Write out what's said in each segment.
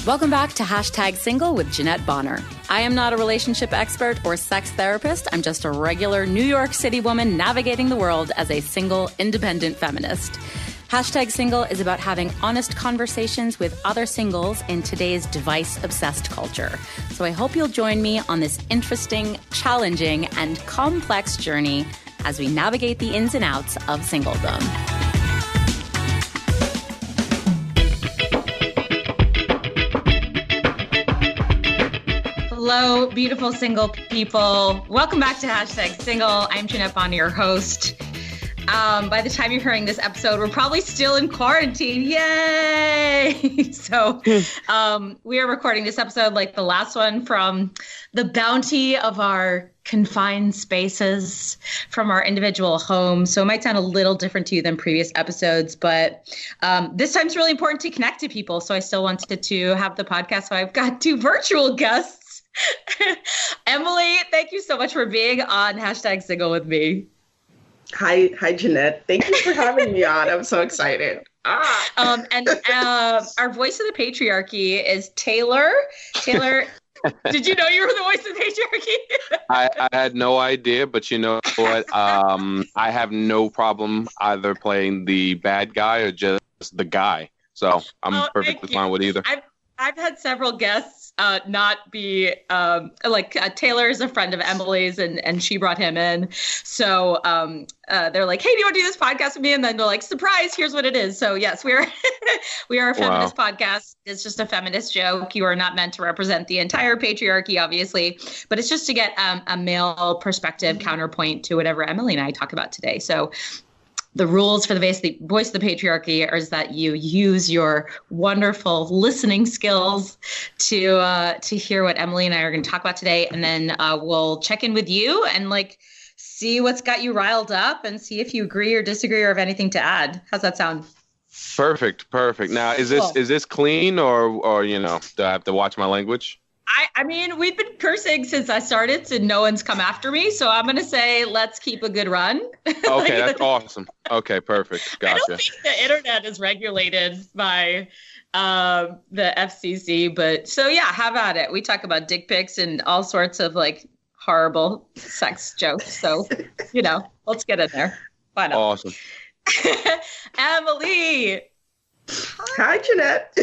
Welcome back to #Single with Jeanette Bonner. I am not a relationship expert or sex therapist. I'm just a regular New York City woman navigating the world as a single, independent feminist. #Single is about having honest conversations with other singles in today's device-obsessed culture. So I hope you'll join me on this interesting, challenging, and complex journey as we navigate the ins and outs of singledom. Hello, beautiful single people. Welcome back to #Single. I'm Jeanette Bonner, your host. By the time you're hearing this episode, we're probably still in quarantine. Yay! So we are recording this episode like the last one from the bounty of our confined spaces from our individual homes. So it might sound a little different to you than previous episodes, but this time it's really important to connect to people. So I still wanted to have the podcast. So I've got two virtual guests. Emily, thank you so much for being on #Single with me. Hi, Jeanette. Thank you for having me on. I'm so excited. And our voice of the patriarchy is Taylor. Taylor, did you know you were the voice of the patriarchy? I had no idea, but you know what? I have no problem either playing the bad guy or just the guy. So I'm perfectly fine with either. I've had several guests not be Taylor is a friend of Emily's and she brought him in. So they're like, hey, do you want to do this podcast with me? And then they're like, surprise, here's what it is. So yes, we are a feminist podcast. It's just a feminist joke. You are not meant to represent the entire patriarchy, obviously, but it's just to get a male perspective counterpoint to whatever Emily and I talk about today. So the rules for the voice of the patriarchy is that you use your wonderful listening skills to hear what Emily and I are going to talk about today. And then we'll check in with you and see what's got you riled up and see if you agree or disagree or have anything to add. How's that sound? Perfect. Now, is this clean or do I have to watch my language? I mean, we've been cursing since I started, so no one's come after me. So I'm going to say, let's keep a good run. Okay, that's awesome. Okay, perfect. Gotcha. I don't think the internet is regulated by the FCC, but so yeah, have at it. We talk about dick pics and all sorts of horrible sex jokes. So, let's get in there. Why not? Awesome. Emily. Hi, Jeanette.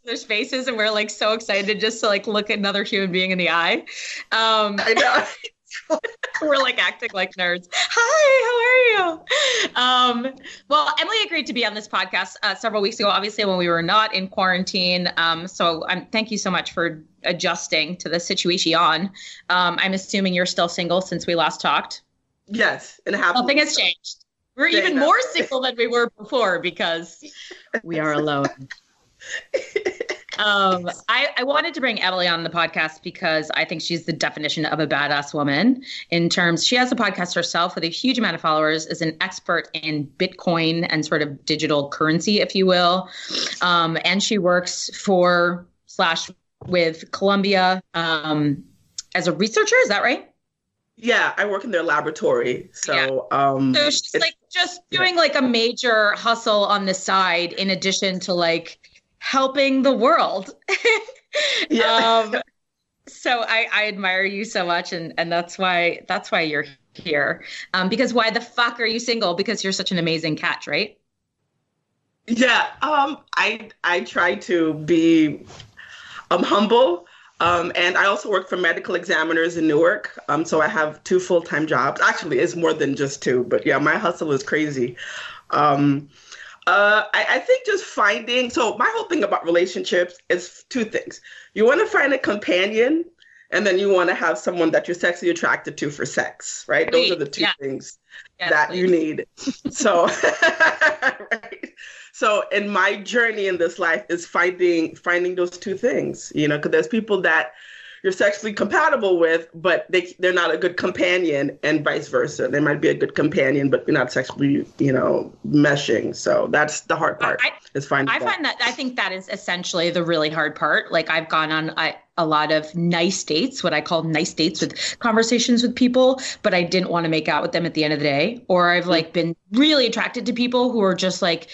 There's faces and we're so excited just to look at another human being in the eye. I know. We're acting like nerds. Hi, how are you? Well, Emily agreed to be on this podcast several weeks ago, obviously when we were not in quarantine. So thank you so much for adjusting to the situation on. I'm assuming you're still single since we last talked. Yes. And nothing has changed. We're even more single than we were before because we are alone. I wanted to bring Emily on the podcast because I think she's the definition of a badass woman she has a podcast herself with a huge amount of followers, is an expert in Bitcoin and sort of digital currency, if you will. And she works with Columbia as a researcher. Is that right? Yeah, I work in their laboratory. So, so she's just doing a major hustle on the side in addition to helping the world. Yeah. So I admire you so much. And that's why you're here. Because why the fuck are you single? Because you're such an amazing catch, right? Yeah. I try to be humble. And I also work for medical examiners in Newark. So I have 2 full-time jobs. Actually, it's more than just 2, but yeah, my hustle is crazy. I think just so my whole thing about relationships is 2 things. You want to find a companion, and then you want to have someone that you're sexually attracted to for sex, right? Those are the 2 things that you need. So, right. So in my journey in this life is finding those 2 things, because there's people that you're sexually compatible with, but they're not a good companion, and vice versa. They might be a good companion, but you're not sexually, meshing. So that's the hard part. I think that is essentially the really hard part. I've gone on a lot of nice dates, what I call nice dates with conversations with people, but I didn't want to make out with them at the end of the day. Or I've like been really attracted to people who are just like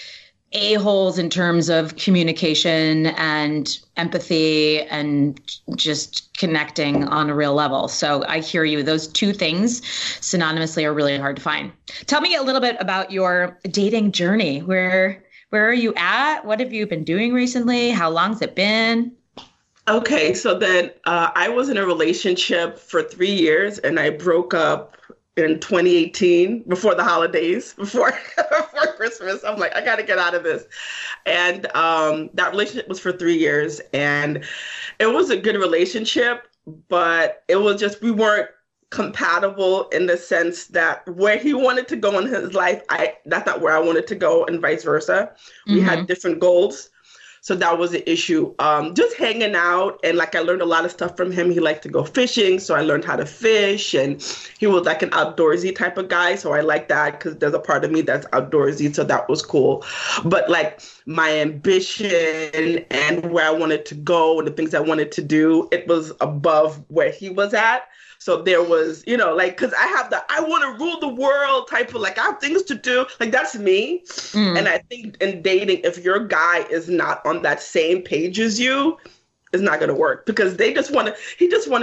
a-holes in terms of communication and empathy and just connecting on a real level. So I hear you. Those two things synonymously are really hard to find. Tell me a little bit about your dating journey. Where are you at? What have you been doing recently? How long's it been? Okay, so then I was in a relationship for 3 years and I broke up in 2018 before the holidays, before Christmas. I'm like, I got to get out of this. And that relationship was for 3 years and it was a good relationship, but it was just, we weren't compatible in the sense that where he wanted to go in his life, that's not where I wanted to go and vice versa. We had different goals. So that was an issue. Just hanging out. And like I learned a lot of stuff from him. He liked to go fishing. So I learned how to fish. And he was like an outdoorsy type of guy. So I like that because there's a part of me that's outdoorsy. So that was cool. But like my ambition and where I wanted to go and the things I wanted to do, it was above where he was at. So there was, you know, like, because I have I want to rule the world type of, like, I have things to do. Like, that's me. And I think in dating, if your guy is not on that same page as you, it's not going to work because he just want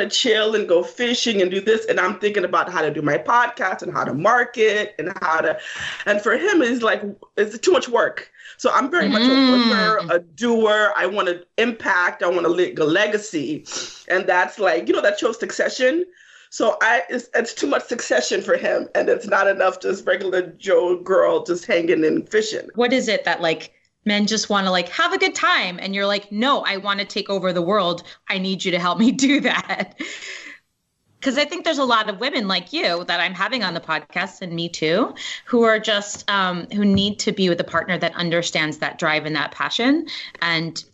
to chill and go fishing and do this. And I'm thinking about how to do my podcast and how to market and for him, it's like, it's too much work. So I'm very much a worker, a doer. I want to impact. I want to leave a legacy. And that's like, you know, that shows Succession. So it's too much Succession for him. And it's not enough just regular Joe girl just hanging and fishing. What is it that like men just want to like have a good time? And you're like, no, I want to take over the world. I need you to help me do that. Because I think there's a lot of women like you that I'm having on the podcast, and me too, who are just who need to be with a partner that understands that drive and that passion and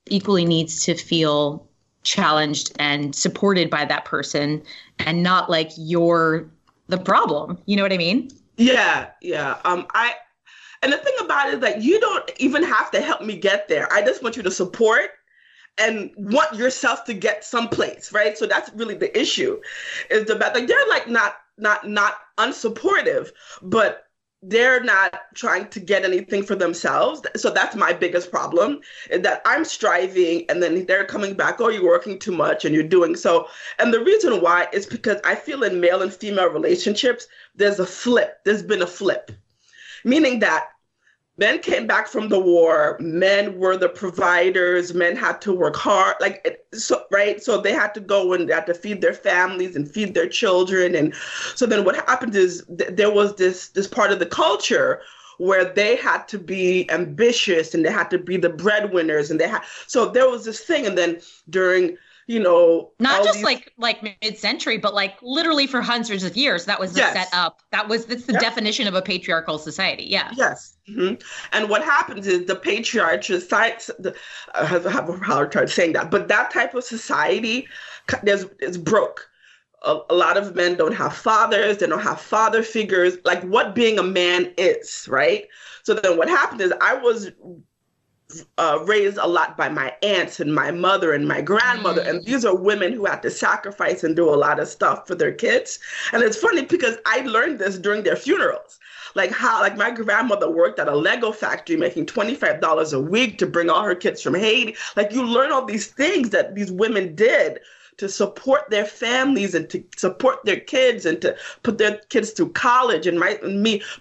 equally needs to feel challenged and supported by that person and not like you're the problem. You know what I mean? Yeah. And the thing about it is that you don't even have to help me get there. I just want you to support and want yourself to get someplace, right? So that's really the issue. Is about like they're like not unsupportive, but they're not trying to get anything for themselves. So that's my biggest problem, is that I'm striving and then they're coming back, oh, you're working too much and you're doing so. And the reason why is because I feel in male and female relationships, there's been a flip, meaning that men came back from the war. Men were the providers. Men had to work hard, right? So they had to go and they had to feed their families and feed their children. And so then what happened is there was this part of the culture where they had to be ambitious and they had to be the breadwinners. And so there was this thing. And then during, you know, not just like mid-century, but like literally for hundreds of years, that was the setup. That's the definition of a patriarchal society. Yeah. Yes. Mm-hmm. And what happens is the patriarchal society, I have a hard time saying that, but that type of society is broke. A lot of men don't have fathers. They don't have father figures, like what being a man is, right? So then what happened is I was raised a lot by my aunts and my mother and my grandmother. And these are women who had to sacrifice and do a lot of stuff for their kids. And it's funny because I learned this during their funerals. Like my grandmother worked at a Lego factory making $25 a week to bring all her kids from Haiti. Like you learn all these things that these women did to support their families and to support their kids and to put their kids through college and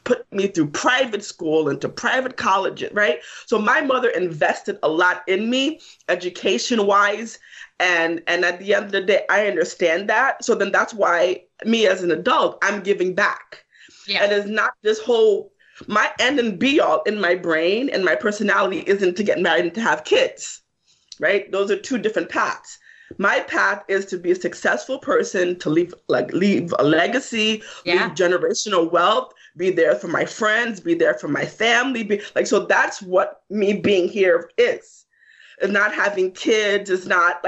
put me through private school and to private college, right? So my mother invested a lot in me education-wise. And at the end of the day, I understand that. So then that's why me as an adult, I'm giving back. Yeah. And it's not this whole, my end and be all in my brain and my personality isn't to get married and to have kids, right? Those are two different paths. My path is to be a successful person, to leave a legacy, leave generational wealth, be there for my friends, be there for my family. So that's what me being here is. It's not having kids. It's not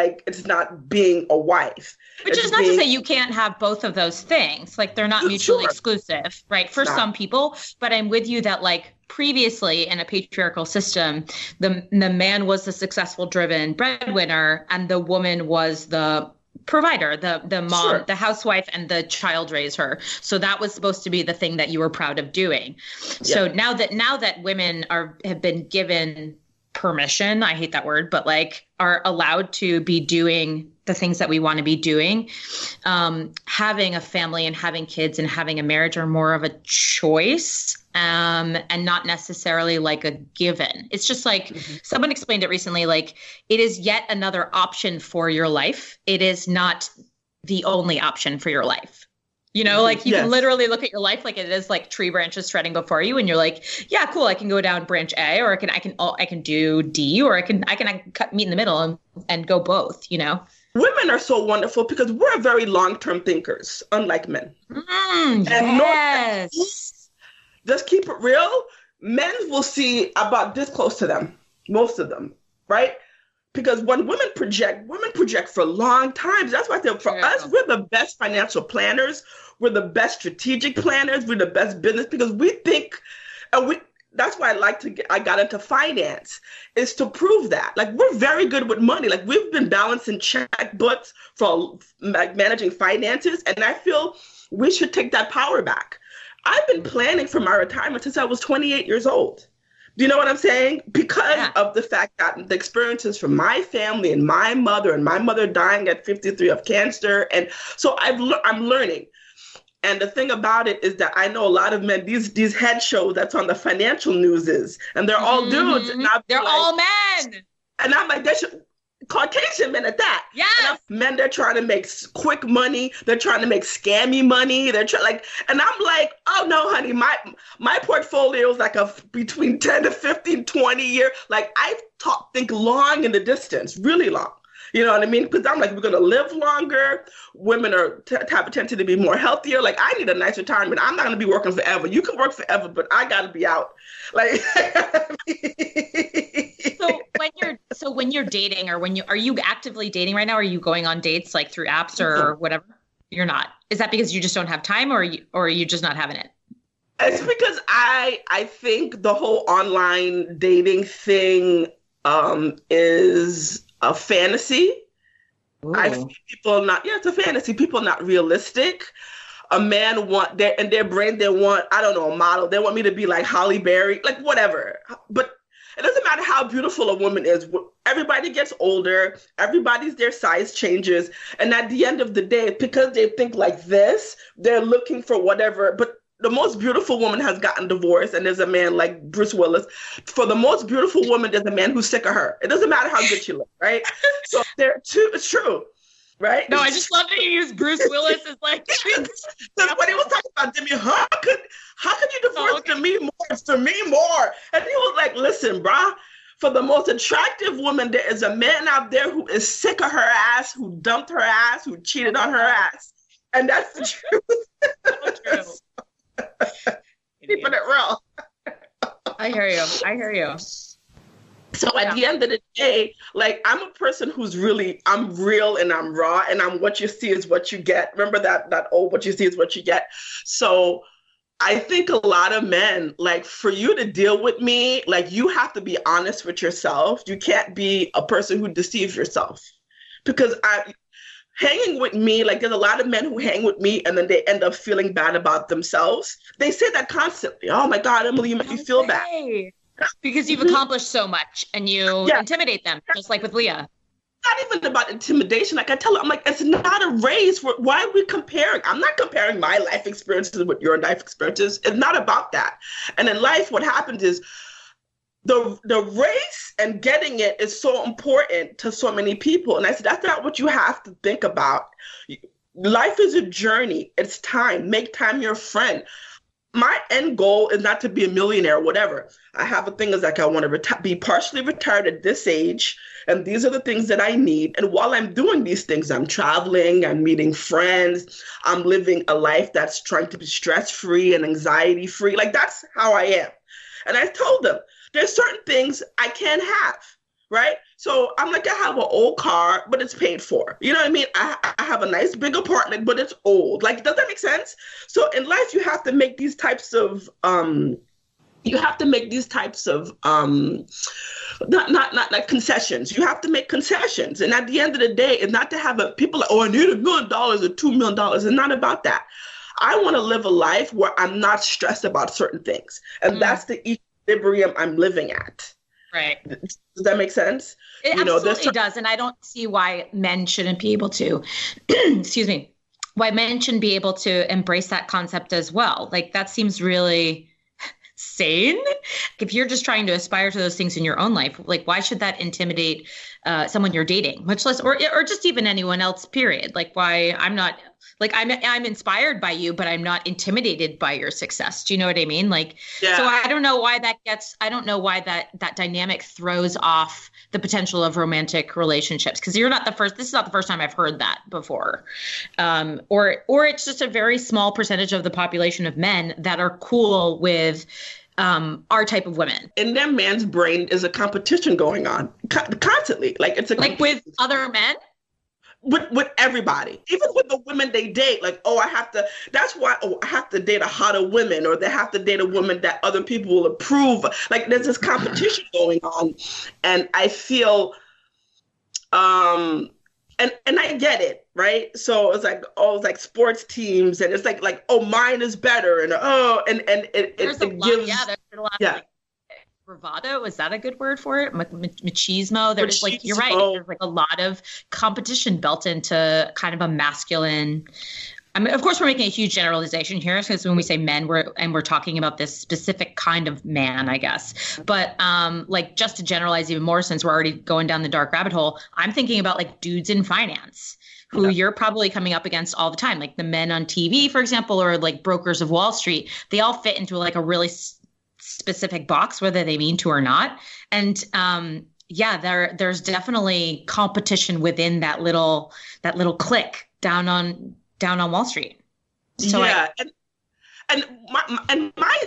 being a wife. Which is not to say you can't have both of those things. Like they're not mutually exclusive, right? For some people, but I'm with you that like previously in a patriarchal system, the man was the successful, driven breadwinner, and the woman was the provider, the mom, sure, the housewife, and the child raiser. So that was supposed to be the thing that you were proud of doing. Yeah. So now that women have been given permission, I hate that word, but like are allowed to be doing the things that we want to be doing, having a family and having kids and having a marriage are more of a choice, and not necessarily like a given. It's just like someone explained it recently, like it is yet another option for your life. It is not the only option for your life. You know, like you can literally look at your life like it is like tree branches spreading before you, and you're like, yeah, cool, I can go down branch A, or I can do D, or I can meet in the middle and go both, you know. Women are so wonderful because we're very long-term thinkers, unlike men. Yes. Just keep it real. Men will see about this close to them, most of them, right? Because when women project for long times. That's why for us, we're the best financial planners. We're the best strategic planners. We're the best business because we think, and that's why I got into finance, is to prove that. Like, we're very good with money. Like, we've been balancing checkbooks for like managing finances. And I feel we should take that power back. I've been planning for my retirement since I was 28 years old. Do you know what I'm saying? Because of the fact that the experiences from my family and my mother dying at 53 of cancer. And so I'm learning. And the thing about it is that I know a lot of men, these head shows that's on the financial news and they're all dudes. And they're all men. And I'm like, they should, Caucasian men at that. Yes. Men, they're trying to make quick money. They're trying to make scammy money. They're and I'm like, oh no, honey, my portfolio is like between 10 to 15, 20 year. Like I think long in the distance, really long. You know what I mean? Because I'm like, we're going to live longer. Women have a tendency to be more healthier. Like, I need a nice retirement. I'm not going to be working forever. You can work forever, but I got to be out. Like, so when you're dating, or are you actively dating right now? Are you going on dates like through apps or whatever? You're not. Is that because you just don't have time, or are you just not having it? It's because I think the whole online dating thing is a fantasy. Ooh. I see people it's a fantasy. People not realistic. A man in their brain, they want, I don't know, a model. They want me to be like Holly Berry, like whatever. But it doesn't matter how beautiful a woman is. Everybody gets older. Their size changes. And at the end of the day, because they think like this, they're looking for whatever. But the most beautiful woman has gotten divorced, and there's a man like Bruce Willis. For the most beautiful woman, there's a man who's sick of her. It doesn't matter how good she looks, right? So it's true, right? No, I just love that you use Bruce Willis as like. That's what he was talking about, Demi. How could you divorce Demi Moore? And he was like, listen, brah. For the most attractive woman, there is a man out there who is sick of her ass, who dumped her ass, who cheated on her ass. And that's the truth. So true. Keeping it real. I hear you. So at the end of the day, like, I'm a person who's I'm real and I'm raw, and I'm what you see is what you get. Remember that old what you see is what you get. So I think a lot of men, like, for you to deal with me, like, you have to be honest with yourself. You can't be a person who deceives yourself, because hanging with me, like, there's a lot of men who hang with me and then they end up feeling bad about themselves. They say that constantly. Oh my God, Emily, you make me feel bad. Because you've accomplished so much and you intimidate them, just like with Leah. Not even about intimidation. Like I tell her, I'm like, it's not a race. Why are we comparing? I'm not comparing my life experiences with your life experiences. It's not about that. And in life, what happens is the race and getting it is so important to so many people. And I said, that's not what you have to think about. Life is a journey. It's time. Make time your friend. My end goal is not to be a millionaire or whatever. I have a thing is like, I want to be partially retired at this age. And these are the things that I need. And while I'm doing these things, I'm traveling, I'm meeting friends, I'm living a life that's trying to be stress-free and anxiety-free. Like, that's how I am. And I told them, there's certain things I can't have, right? So I'm like, I have an old car, but it's paid for. You know what I mean? I have a nice big apartment, but it's old. Like, does that make sense? So in life, you have to make these types of you have to make these types of not like concessions. You have to make concessions. And at the end of the day, it's not to have people like, oh, I need $1 million or $2 million. It's not about that. I want to live a life where I'm not stressed about certain things. And that's the equilibrium I'm living at. Right. Does that make sense? It absolutely does. And I don't see why men shouldn't be able to, excuse me, why men shouldn't be able to embrace that concept as well. Like, that seems really sane. If you're just trying to aspire to those things in your own life, like, why should that intimidate someone you're dating, much less, or just even anyone else, period? Like, why I'm not, like, I'm inspired by you, but I'm not intimidated by your success. Do you know what I mean? Like, yeah. So I don't know why that dynamic throws off the potential of romantic relationships. Cause this is not the first time I've heard that before. Or it's just a very small percentage of the population of men that are cool with our type of women. In their man's brain is a competition going on constantly. Like, it's like with other men. With everybody, even with the women they date, like, I have to date a hotter woman, or they have to date a woman that other people will approve. Like, there's this competition going on. And I feel, and I get it, right? So it's like sports teams, and it's like, mine is better. And, it gives, there's a lot of, like, bravado, is that a good word for it? Machismo. There's like, you're right. There's like a lot of competition built into kind of a masculine. I mean, of course, we're making a huge generalization here, because when we say men, we're talking about this specific kind of man, I guess. But like, just to generalize even more, since we're already going down the dark rabbit hole, I'm thinking about like dudes in finance who you're probably coming up against all the time, like the men on TV, for example, or like brokers of Wall Street. They all fit into like a really specific box, whether they mean to or not. And there's definitely competition within that little clique down on Wall Street. So and my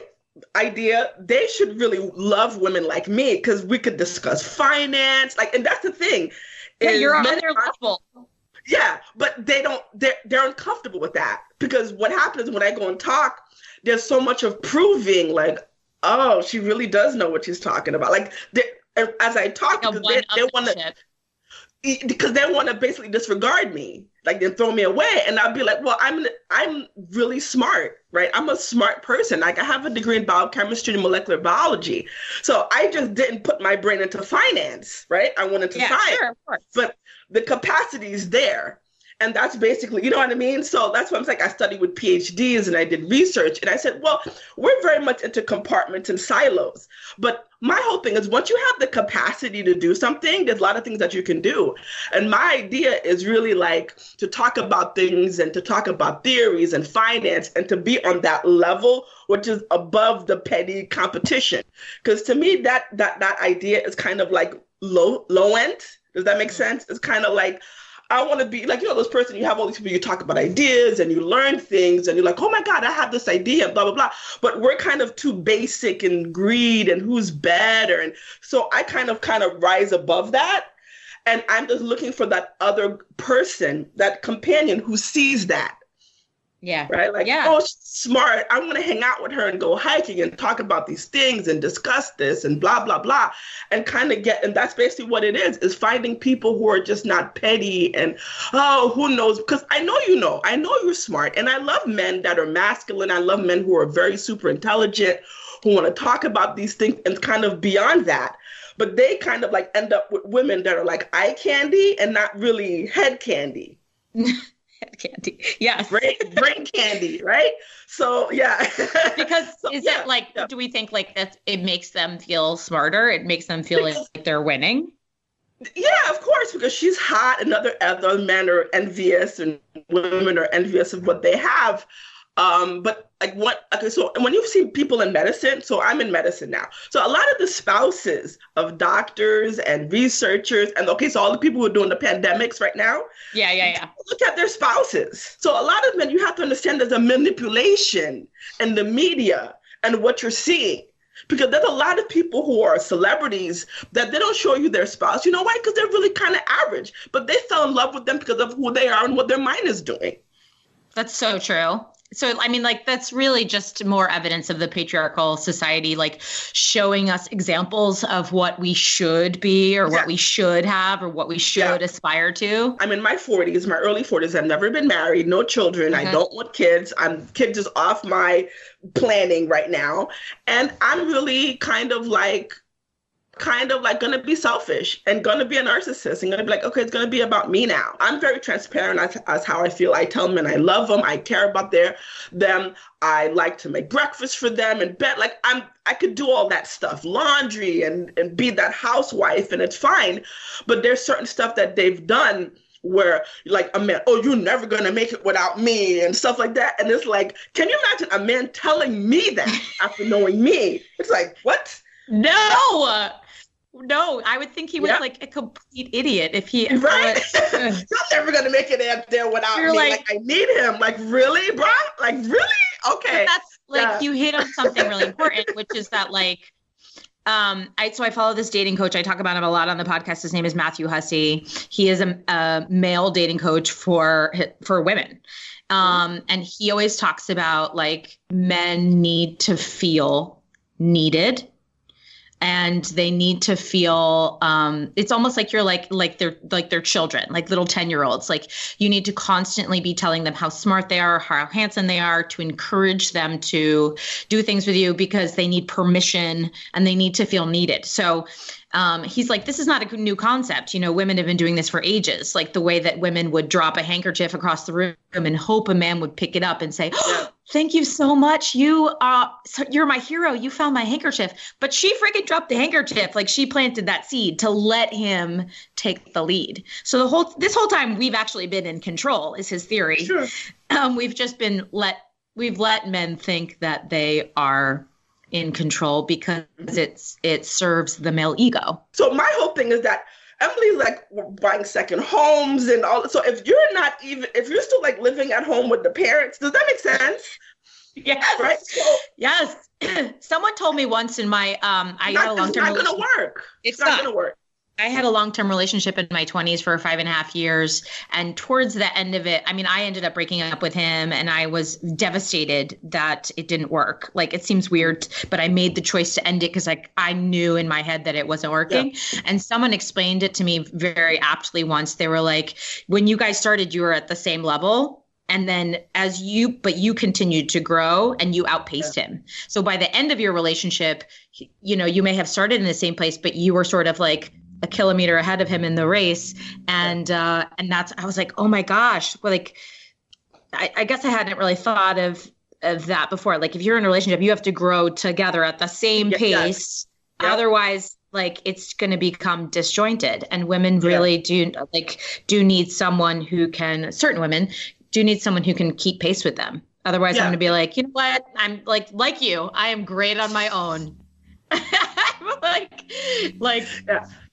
idea, they should really love women like me, because we could discuss finance, like, and that's the thing. Yeah, you're on their level. Yeah, but they're uncomfortable with that, because what happens when I go and talk, there's so much of proving, like, oh, she really does know what she's talking about. Like, as I talk, because they want to, because they want to basically disregard me, like, then throw me away. And I'll be like, well, I'm really smart, right? I'm a smart person. Like, I have a degree in biochemistry and molecular biology. So I just didn't put my brain into finance, right? I went into science, sure, of course. But the capacity is there. And that's basically, you know what I mean? So that's why I'm like, I studied with PhDs and I did research. And I said, well, we're very much into compartments and silos. But my whole thing is, once you have the capacity to do something, there's a lot of things that you can do. And my idea is really like to talk about things and to talk about theories and finance, and to be on that level, which is above the petty competition. Because to me, that idea is kind of like low end. Does that make sense? It's kind of like, I want to be like, those person, you have all these people, you talk about ideas and you learn things and you're like, oh my God, I have this idea, blah, blah, blah. But we're kind of too basic in greed and who's better. And so I kind of rise above that. And I'm just looking for that other person, that companion who sees that. Yeah. Right. Like, oh, she's smart. I want to hang out with her and go hiking and talk about these things and discuss this and blah, blah, blah. And kind of and that's basically what it is finding people who are just not petty and, oh, who knows? Because I know you're smart. And I love men that are masculine. I love men who are very super intelligent, who want to talk about these things and kind of beyond that. But they kind of like end up with women that are like eye candy and not really head candy. Candy, yes. brain candy, right? So yeah. Because it like, do we think like that it makes them feel smarter? It makes them feel like they're winning? Yeah, of course, because she's hot and other men are envious and women are envious of what they have. But like so when you see people in medicine, so I'm in medicine now. So a lot of the spouses of doctors and researchers and so all the people who are doing the pandemics right now. Yeah. Look at their spouses. So a lot of men, you have to understand there's a manipulation in the media and what you're seeing. Because there's a lot of people who are celebrities that they don't show you their spouse. You know why? Because they're really kind of average, but they fell in love with them because of who they are and what their mind is doing. That's so true. So, I mean, like, that's really just more evidence of the patriarchal society, like showing us examples of what we should be or what we should have or what we should aspire to. I'm in my 40s, my early 40s. I've never been married, no children. I don't want kids. Kids is off my planning right now. And I'm really kind of like going to be selfish and going to be a narcissist and going to be like, okay, it's going to be about me now. I'm very transparent as how I feel. I tell men I love them. I care about them. I like to make breakfast for them in bed. Like I could do all that stuff, laundry and be that housewife, and it's fine. But there's certain stuff that they've done where like a man, oh, you're never going to make it without me and stuff like that. And it's like, can you imagine a man telling me that after knowing me? It's like, what? No, I would think he was like a complete idiot if he. Right? You're never gonna make it out there without me. Like, I need him. Like, really, bro? Like, really? Okay. That's like you hit on something really important, which is that like, I follow this dating coach. I talk about him a lot on the podcast. His name is Matthew Hussey. He is a male dating coach for women. And he always talks about like men need to feel needed. And they need to feel, it's almost like you're like they're children, like little 10-year-olds. Like you need to constantly be telling them how smart they are, how handsome they are, to encourage them to do things with you because they need permission and they need to feel needed. So he's like, this is not a new concept. You know, women have been doing this for ages, like the way that women would drop a handkerchief across the room and hope a man would pick it up and say, oh, thank you so much. You're my hero. You found my handkerchief. But she freaking dropped the handkerchief. Like she planted that seed to let him take the lead. So this whole time we've actually been in control is his theory. Sure. We've just we've let men think that they are in control because it serves the male ego. So my whole thing is that Emily's like buying second homes and all. So if you're still like living at home with the parents, does that make sense? Yes. Right. So, yes. Someone told me once in my I had a long-term. It's not going to work. It's not going to work. I had a long-term relationship in my 20s for 5.5 years. And towards the end of it, I mean, I ended up breaking up with him and I was devastated that it didn't work. Like, it seems weird, but I made the choice to end it because I knew in my head that it wasn't working. Yeah. And someone explained it to me very aptly once. They were like, when you guys started, you were at the same level. And then but you continued to grow and you outpaced him. So by the end of your relationship, you know, you may have started in the same place, but you were sort of like a kilometer ahead of him in the race. And that's, I was like, oh my gosh, well, like, I guess I hadn't really thought of that before. Like if you're in a relationship, you have to grow together at the same pace. Yep. Otherwise, like it's going to become disjointed, and women really do need someone who can, certain women do need someone who can keep pace with them. Otherwise I'm going to be like, you know what? I'm like you, I am great on my own. like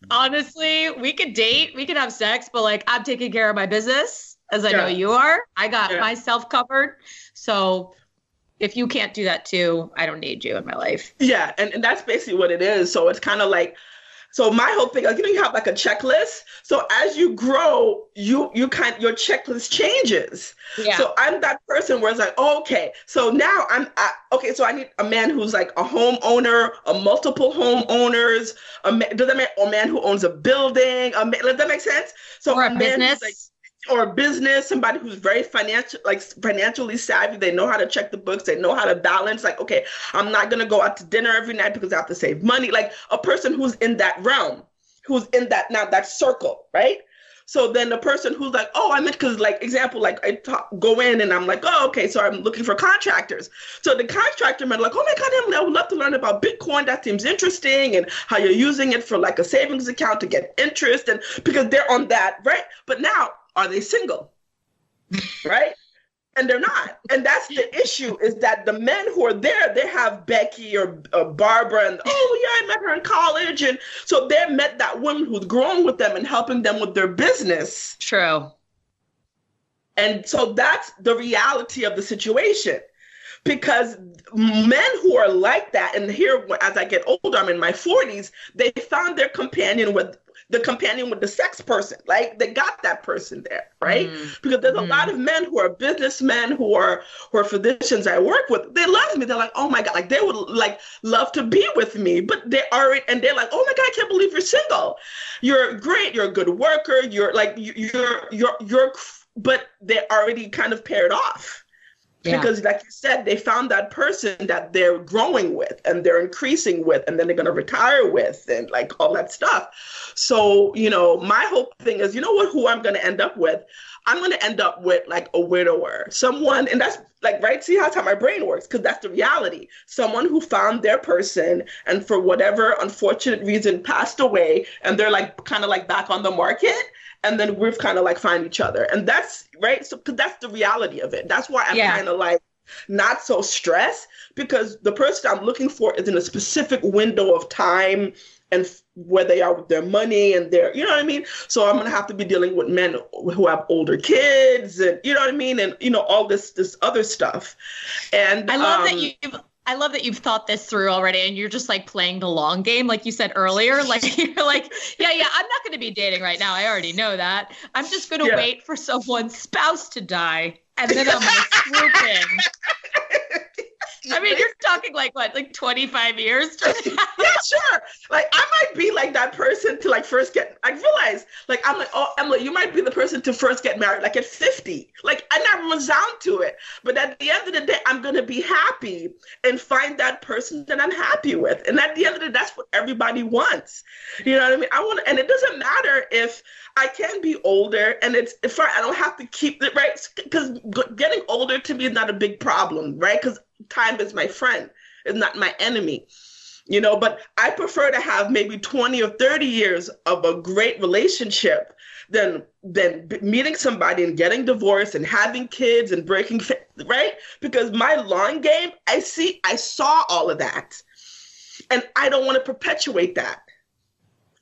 honestly, we could date, we could have sex, but like I'm taking care of my business as I know you are. I got myself covered. So if you can't do that too, I don't need you in my life. Yeah. And that's basically what it is. So it's kind of like, so my whole thing, like, you know, you have like a checklist. So as you grow, your checklist changes. Yeah. So I'm that person where it's like, oh, okay, so now so I need a man who's like a homeowner, a multiple homeowners, a man who owns a building. Does that make sense? So or a business. Or a business, somebody who's very financially savvy. They know how to check the books. They know how to balance. Like, okay, I'm not going to go out to dinner every night because I have to save money. Like a person who's in that realm, who's in that circle, right? So then the person who's like, oh, I meant, because like example, like go in and I'm like, oh, okay, so I'm looking for contractors. So the contractor man like, oh my God, Emily, I would love to learn about Bitcoin. That seems interesting, and how you're using it for like a savings account to get interest, and because they're on that, right? But now, are they single? Right? And they're not. And that's the issue, is that the men who are there, they have Becky or Barbara, and oh yeah, I met her in college. And so they met that woman who's growing with them and helping them with their business. True. And so that's the reality of the situation. Because men who are like that, and here as I get older, I'm in my 40s, they found their companion with the companion with the sex person. Like they got that person there, right? Because there's a lot of men who are businessmen, who are physicians I work with. They love me. They're like, oh my God, like they would like love to be with me, but they're like, oh my God, I can't believe you're single. You're great. You're a good worker. You're like, but they're already kind of paired off. Yeah. Because like you said, they found that person that they're growing with and they're increasing with, and then they're going to retire with and like all that stuff. So, you know, my whole thing is, you know what, who I'm going to end up with? I'm going to end up with like a widower, someone, and that's like, right, see how my brain works, because that's the reality. Someone who found their person and for whatever unfortunate reason passed away, and they're like kind of like back on the market. And then we've kind of like find each other. And that's right. So that's the reality of it. That's why I'm kind of like not so stressed, because the person I'm looking for is in a specific window of time and where they are with their money and their, you know what I mean? So I'm going to have to be dealing with men who have older kids and, you know what I mean? And, you know, all this other stuff. And I love that you've thought this through already, and you're just like playing the long game, like you said earlier. Like you're like, yeah, I'm not going to be dating right now. I already know that. I'm just going to wait for someone's spouse to die, and then I'm going to swoop in. I mean, you're talking like what, like 25 years? Yeah, sure. Like I might be like that person to like first get, I realize like, I'm like, oh, Emily, you might be the person to first get married, like at 50. Like I never was down to it. But at the end of the day, I'm going to be happy and find that person that I'm happy with. And at the end of the day, that's what everybody wants. You know what I mean? And it doesn't matter if I can be older and if I don't have to keep it, right? Because getting older to me is not a big problem, right? Because time is my friend, it's not my enemy, you know, but I prefer to have maybe 20 or 30 years of a great relationship than meeting somebody and getting divorced and having kids and breaking, right? Because my long game, I saw all of that and I don't want to perpetuate that,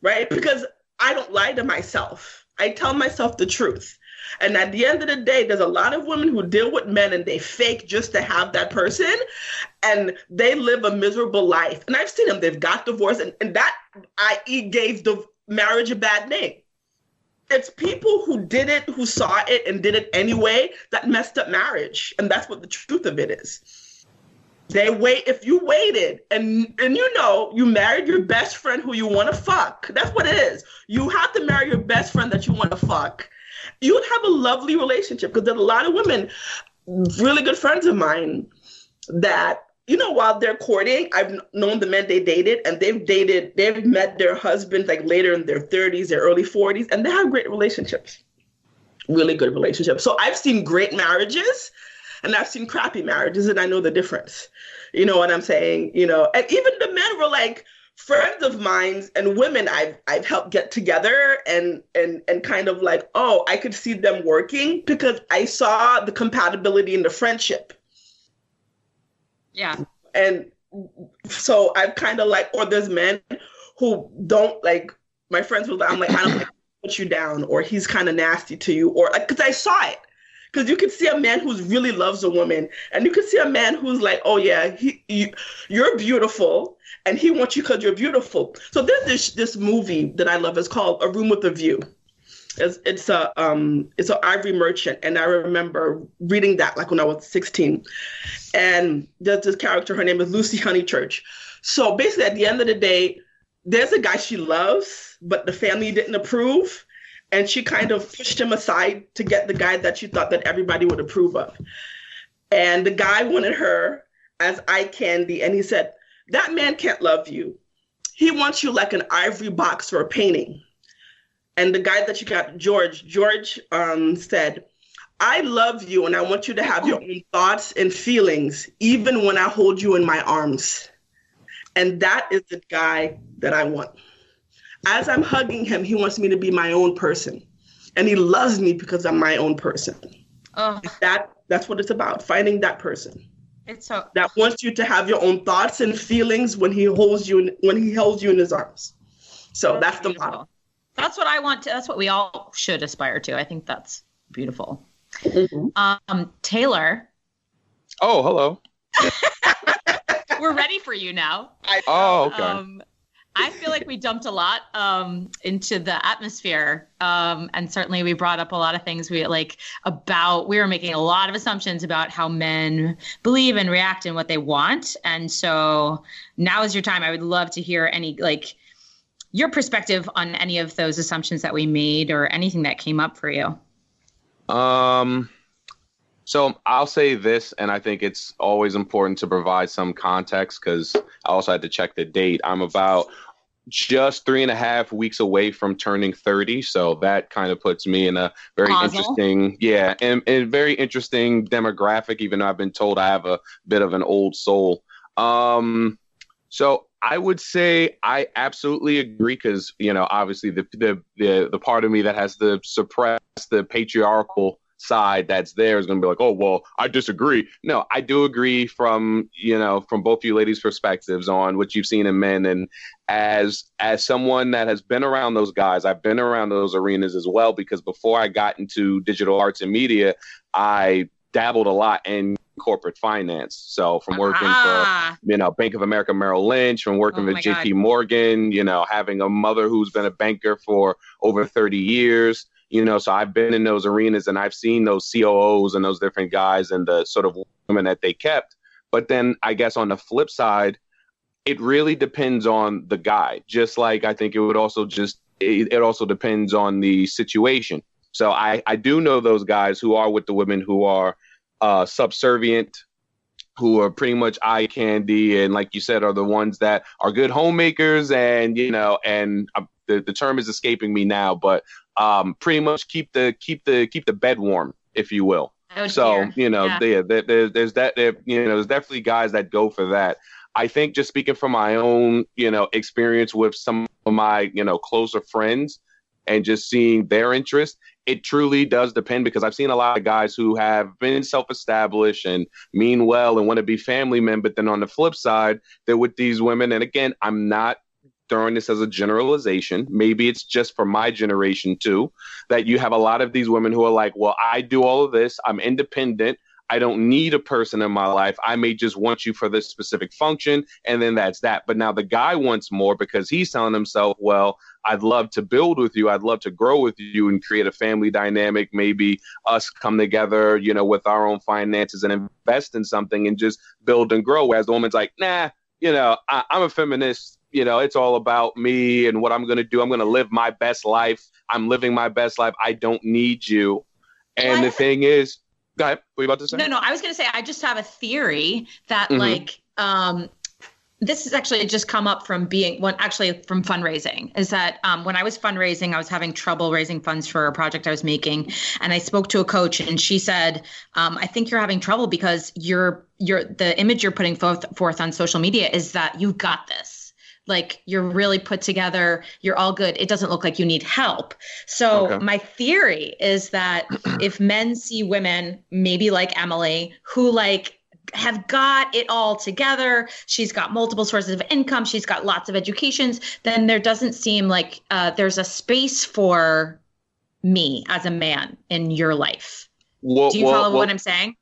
right? Because I don't lie to myself. I tell myself the truth. And at the end of the day, there's a lot of women who deal with men and they fake just to have that person, and they live a miserable life. And I've seen them, they've got divorced, and that, i.e. gave the marriage a bad name. It's people who did it, who saw it and did it anyway, that messed up marriage. And that's what the truth of it is. If you waited and you know, you married your best friend who you want to fuck. That's what it is. You have to marry your best friend that you want to fuck. You would have a lovely relationship, because there's a lot of women, really good friends of mine, that, you know, while they're courting, I've known the men they dated, and they've met their husbands like later in their 30s, their early 40s, and they have great relationships, really good relationships. So I've seen great marriages and I've seen crappy marriages, and I know the difference. You know what I'm saying? You know, and even the men were like friends of mine and women I've helped get together and kind of like, oh, I could see them working because I saw the compatibility in the friendship. Yeah. And so I've kind of like, or there's men who don't like, my friends will, I'm like, I don't like put you down, or he's kind of nasty to you, or like, because I saw it. Because you can see a man who really loves a woman, and you can see a man who's like, oh yeah, you're beautiful, and he wants you because you're beautiful. So there's this movie that I love. It's called A Room with a View. It's an Ivory Merchant, and I remember reading that like when I was 16. And there's this character, her name is Lucy Honeychurch. So basically, at the end of the day, there's a guy she loves, but the family didn't approve. And she kind of pushed him aside to get the guy that she thought that everybody would approve of. And the guy wanted her as eye candy. And he said, that man can't love you. He wants you like an ivory box or a painting. And the guy that you got, George said, I love you and I want you to have your own thoughts and feelings, even when I hold you in my arms. And that is the guy that I want. As I'm hugging him, he wants me to be my own person. And he loves me because I'm my own person. That's what it's about, finding that person. That wants you to have your own thoughts and feelings when he holds you in his arms. So that's the model. That's what I want to, that's what we all should aspire to. I think that's beautiful. Mm-hmm. Taylor. Oh, hello. We're ready for you now. Oh, okay. I feel like we dumped a lot into the atmosphere. And certainly we brought up a lot of things we were making a lot of assumptions about how men believe and react and what they want. And so now is your time. I would love to hear any, your perspective on any of those assumptions that we made or anything that came up for you. So I'll say this, and I think it's always important to provide some context because I also had to check the date. I'm about just 3.5 weeks away from turning 30. So that kind of puts me in a very interesting, and very interesting demographic, even though I've been told I have a bit of an old soul. So I would say I absolutely agree because, obviously the part of me that has to suppress the patriarchal side that's there is going to be like, oh, well, I disagree. No, I do agree from both you ladies' perspectives on what you've seen in men. And as someone that has been around those guys, I've been around those arenas as well, because before I got into digital arts and media, I dabbled a lot in corporate finance. So from working for, Bank of America, Merrill Lynch, from working with JP Morgan, having a mother who's been a banker for over 30 years. So I've been in those arenas and I've seen those COOs and those different guys and the sort of women that they kept. But then I guess on the flip side, it really depends on the guy. Just like I think it would also it also depends on the situation. So I do know those guys who are with the women who are subservient, who are pretty much eye candy. And like you said, are the ones that are good homemakers and, the term is escaping me now, but pretty much keep the bed warm, if you will. So, there's definitely guys that go for that. I think just speaking from my own, experience with some of my, closer friends and just seeing their interest, it truly does depend, because I've seen a lot of guys who have been self-established and mean well and want to be family men. But then on the flip side, they're with these women. And again, I'm not throwing this as a generalization. Maybe it's just for my generation too, that you have a lot of these women who are like, well, I do all of this. I'm independent. I don't need a person in my life. I may just want you for this specific function. And then that's that. But now the guy wants more because he's telling himself, well, I'd love to build with you. I'd love to grow with you and create a family dynamic. Maybe us come together, with our own finances and invest in something and just build and grow. Whereas the woman's like, nah, I'm a feminist. It's all about me and what I'm going to do. I'm going to live my best life. I'm living my best life. I don't need you. And the thing is, go ahead. What are you about to say? No, I was going to say, I just have a theory that this has actually just come up from from fundraising, is that when I was fundraising, I was having trouble raising funds for a project I was making. And I spoke to a coach and she said, I think you're having trouble because the image you're putting forth on social media is that you got this. Like, you're really put together. You're all good. It doesn't look like you need help. So my theory is that if men see women, maybe like Emilie, who have got it all together, she's got multiple sources of income, she's got lots of educations, then there doesn't seem like there's a space for me as a man in your life. Do you follow what I'm saying?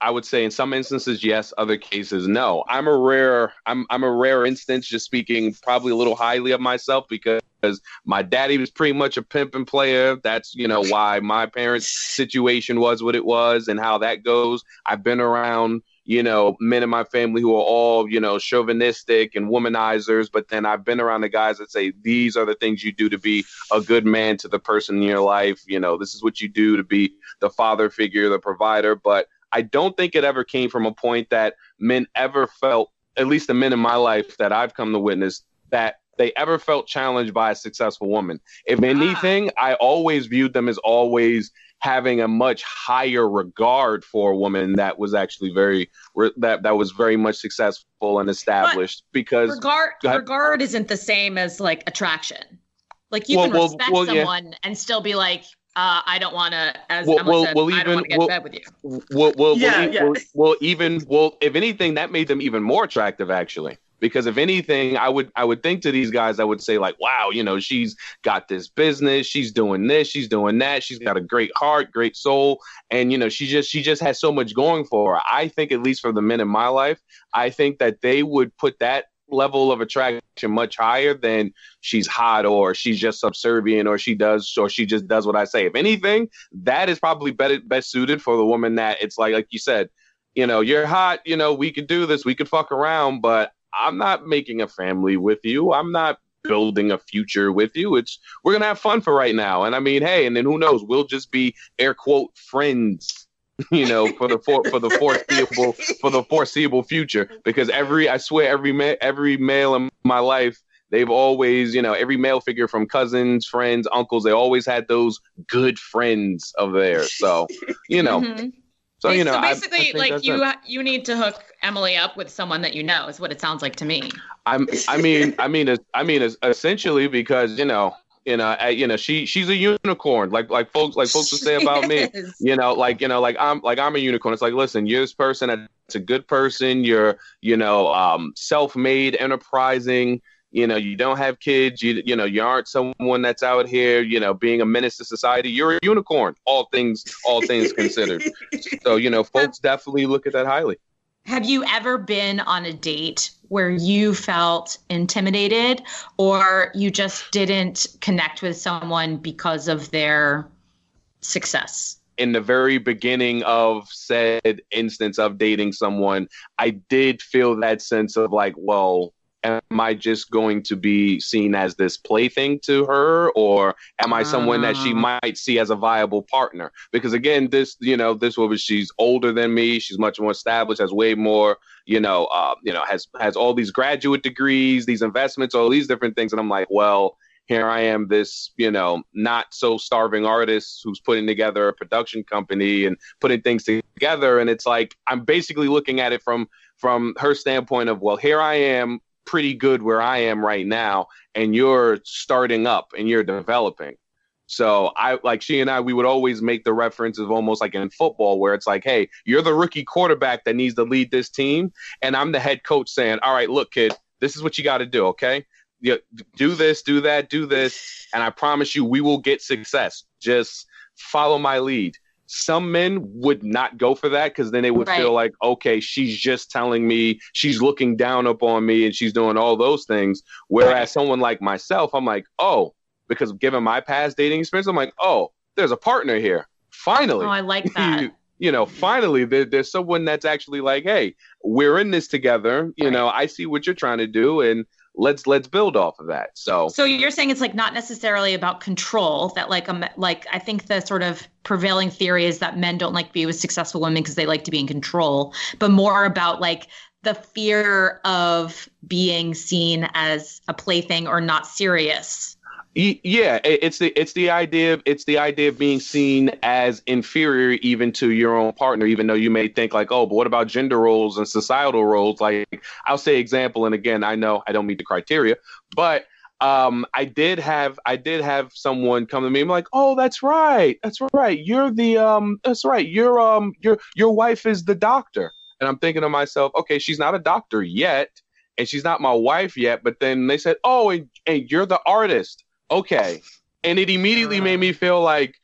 I would say in some instances, yes. Other cases, no. I'm a rare instance, just speaking probably a little highly of myself, because my daddy was pretty much a pimp and player. That's, why my parents' situation was what it was and how that goes. I've been around, men in my family who are all, chauvinistic and womanizers. But then I've been around the guys that say, these are the things you do to be a good man to the person in your life. This is what you do to be the father figure, the provider. But I don't think it ever came from a point that men ever felt, at least the men in my life that I've come to witness, that they ever felt challenged by a successful woman. If anything, I always viewed them as always having a much higher regard for a woman that was actually that was very much successful and established. But because regard isn't the same as attraction. You can respect someone and still be like, I don't want to, as Emma said, I don't want to get in bed with you. If anything, that made them even more attractive, actually. Because if anything, I would think to these guys, I would say wow, she's got this business, she's doing this, she's doing that, she's got a great heart, great soul, and she just has so much going for her. I think, at least for the men in my life, I think that they would put that level of attraction much higher than she's hot or she's just subservient or she just does what I say. If anything, that is probably best suited for the woman that it's like you said, you're hot, we could do this, we could fuck around, but I'm not making a family with you. I'm not building a future with you. We're going to have fun for right now. And I mean, hey, and then who knows, we'll just be air quote friends, for the foreseeable future, because every male in my life, they've always, every male figure from cousins, friends, uncles, they always had those good friends of theirs. So, Mm-hmm. So basically, like you need to hook Emilie up with someone that is what it sounds like to me. Essentially, because she's a unicorn, like folks would say about me. I'm a unicorn. It's like, listen, you're this person that's a good person. You're self-made, enterprising. You don't have kids. You aren't someone that's out here, being a menace to society. You're a unicorn. All things considered. So, folks definitely look at that highly. Have you ever been on a date where you felt intimidated or you just didn't connect with someone because of their success? In the very beginning of said instance of dating someone, I did feel that sense of like, well, am I just going to be seen as this plaything to her, or am I someone that she might see as a viable partner? Because again, this woman, she's older than me. She's much more established, has way more, has all these graduate degrees, these investments, all these different things. And I'm like, well, here I am, this, not so starving artist who's putting together a production company and putting things together. And it's like, I'm basically looking at it from her standpoint of, well, here I am, pretty good where I am right now, and you're starting up and you're developing. So she and I, we would always make the reference of almost like in football where it's like, hey, you're the rookie quarterback that needs to lead this team, and I'm the head coach saying, all right, look, kid, this is what you got to do, okay? Do this, do that, do this, and I promise you we will get success. Just follow my lead. Some men would not go for that because then they would feel like, okay, she's just telling me, she's looking down upon me and she's doing all those things. Whereas someone like myself, I'm like, oh, because given my past dating experience, I'm like, oh, there's a partner here. Finally. Oh, I like that. Finally, there's someone that's actually like, hey, we're in this together. I see what you're trying to do, and let's build off of that. So you're saying it's like not necessarily about control, that like I think the sort of prevailing theory is that men don't like to be with successful women because they like to be in control, but more about like the fear of being seen as a plaything or not serious. Yeah, it's the idea of being seen as inferior even to your own partner, even though you may think like, oh, but what about gender roles and societal roles? Like, I'll say example, and again, I know I don't meet the criteria, but I did have someone come to me and be like, oh, that's right, you're the that's right, your wife is the doctor, and I'm thinking to myself, okay, she's not a doctor yet, and she's not my wife yet, but then they said, oh, and you're the artist. Okay. And it immediately made me feel like,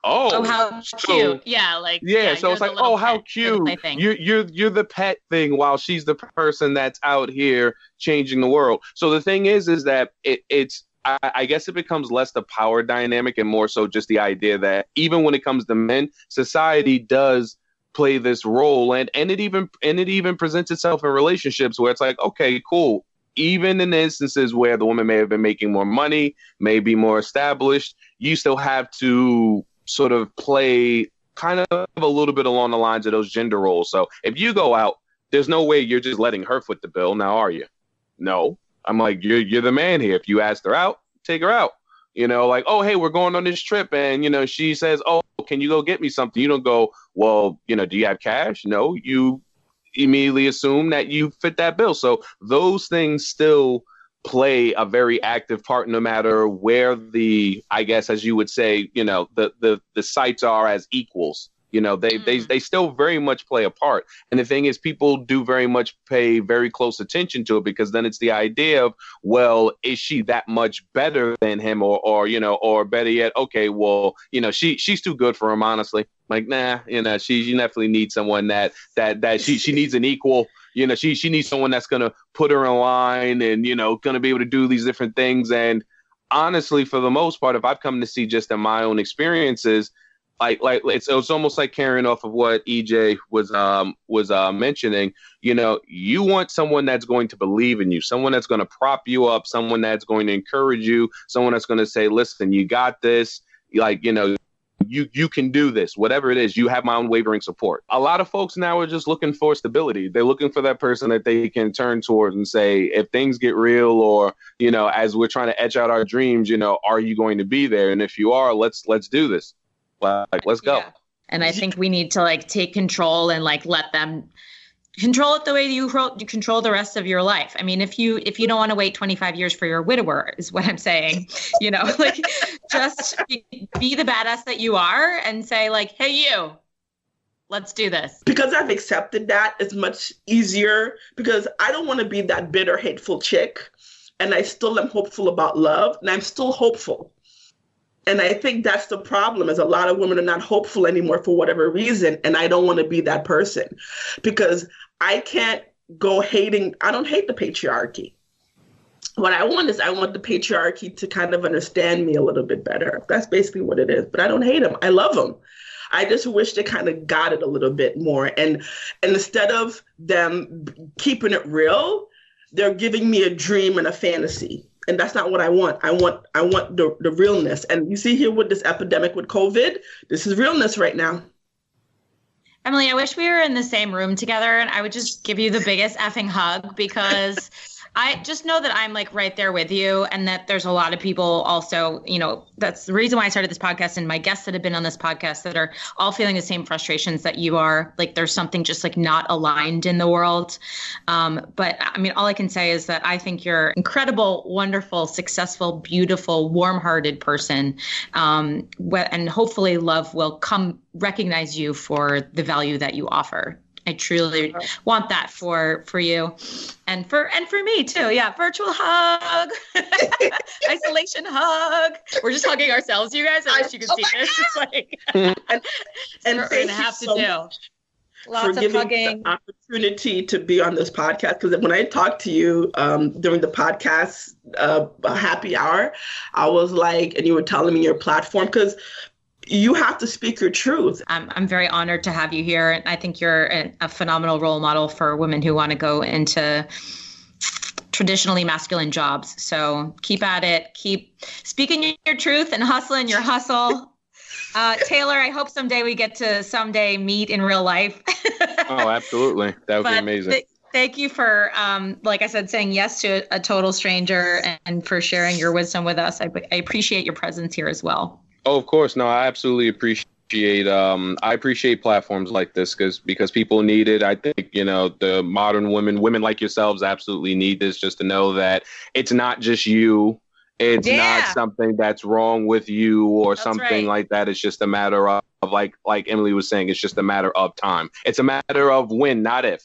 oh, how cute. So it's like, oh, how cute. You're the pet thing while she's the person that's out here changing the world. So the thing is that I guess it becomes less the power dynamic and more so just the idea that even when it comes to men, society does play this role, and it even presents itself in relationships where it's like, okay, cool. Even in instances where the woman may have been making more money, may be more established, you still have to sort of play kind of a little bit along the lines of those gender roles. So if you go out, there's no way you're just letting her foot the bill. Now, are you? No. I'm like, you're the man here. If you asked her out, take her out. Like, oh, hey, we're going on this trip. And, she says, oh, can you go get me something? You don't go, well, do you have cash? No, you immediately assume that you fit that bill. So those things still play a very active part, no matter where I guess, as you would say, the sites are as equals. You know, they still very much play a part. And the thing is, people do very much pay very close attention to it, because then it's the idea of, well, is she that much better than him, or you know, or better yet, okay, well, you know, she's too good for him, honestly. Like, nah, you know, she definitely needs someone that she needs an equal. You know, she needs someone that's gonna put her in line and, you know, gonna be able to do these different things. And honestly, for the most part, if I've come to see just in my own experiences, like it's almost like carrying off of what EJ was mentioning. You know, you want someone that's going to believe in you, someone that's going to prop you up, someone that's going to encourage you, someone that's going to say, listen, you got this. Like, you know, you can do this, whatever it is. You have my unwavering support. A lot of folks now are just looking for stability. They're looking for that person that they can turn towards and say, if things get real, or, you know, as we're trying to etch out our dreams, you know, are you going to be there? And if you are, let's do this. Like, let's go. Yeah. And I think we need to like take control and like let them control it the way you control the rest of your life. I mean, if you don't want to wait 25 years for your widower, is what I'm saying, you know, like just be the badass that you are and say like, hey, you, let's do this. Because I've accepted that, it's much easier, because I don't want to be that bitter, hateful chick. And I still am hopeful about love, and I'm still hopeful. And I think that's the problem, is a lot of women are not hopeful anymore for whatever reason. And I don't want to be that person, because I can't go hating. I don't hate the patriarchy. What I want is, I want the patriarchy to kind of understand me a little bit better. That's basically what it is. But I don't hate them. I love them. I just wish they kind of got it a little bit more. And instead of them keeping it real, they're giving me a dream and a fantasy. And that's not what I want. I want the realness. And you see here with this epidemic with COVID, this is realness right now. Emily, I wish we were in the same room together and I would just give you the biggest effing hug, because I just know that I'm like right there with you, and that there's a lot of people also, you know, that's the reason why I started this podcast, and my guests that have been on this podcast that are all feeling the same frustrations that you are. Like there's something just like not aligned in the world. But I mean, all I can say is that I think you're incredible, wonderful, successful, beautiful, warm-hearted person. And hopefully love will come recognize you for the value that you offer. I truly want that for you and for me too. Yeah. Virtual hug, isolation hug. We're just hugging ourselves, you guys. I wish you could see this. It's like, and we're going to have to do lots of hugging. The opportunity to be on this podcast. Because when I talked to you during the podcast happy hour, I was like, and you were telling me your platform, because you have to speak your truth. I'm very honored to have you here. And I think you're a phenomenal role model for women who want to go into traditionally masculine jobs. So keep at it. Keep speaking your truth and hustling your hustle. Taylor, I hope someday we get to meet in real life. Oh, absolutely. That would be amazing. Thank you for, like I said, saying yes to a total stranger and for sharing your wisdom with us. I appreciate your presence here as well. Oh, of course. No, I absolutely appreciate platforms like this because people need it. I think, you know, the modern women like yourselves absolutely need this, just to know that it's not just you. It's not something that's wrong with you or something like that. It's just a matter of like Emily was saying, it's just a matter of time. It's a matter of when, not if.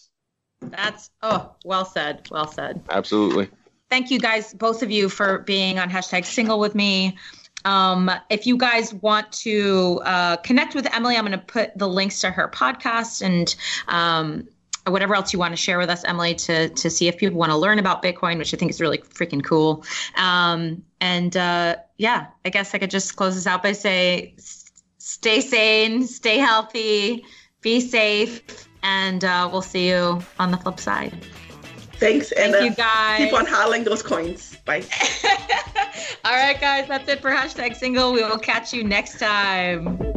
That's, well said. Well said. Absolutely. Thank you guys, both of you, for being on #single with me. If you guys want to connect with Emily, I'm going to put the links to her podcast and whatever else you want to share with us, Emily, to see if people want to learn about Bitcoin, which I think is really freaking cool. Yeah, I guess I could just close this out by saying, stay sane, stay healthy, be safe, and we'll see you on the flip side. Thanks. Thank you, guys. Keep on hollering those coins. Bye. All right, guys, that's it for #single. We will catch you next time.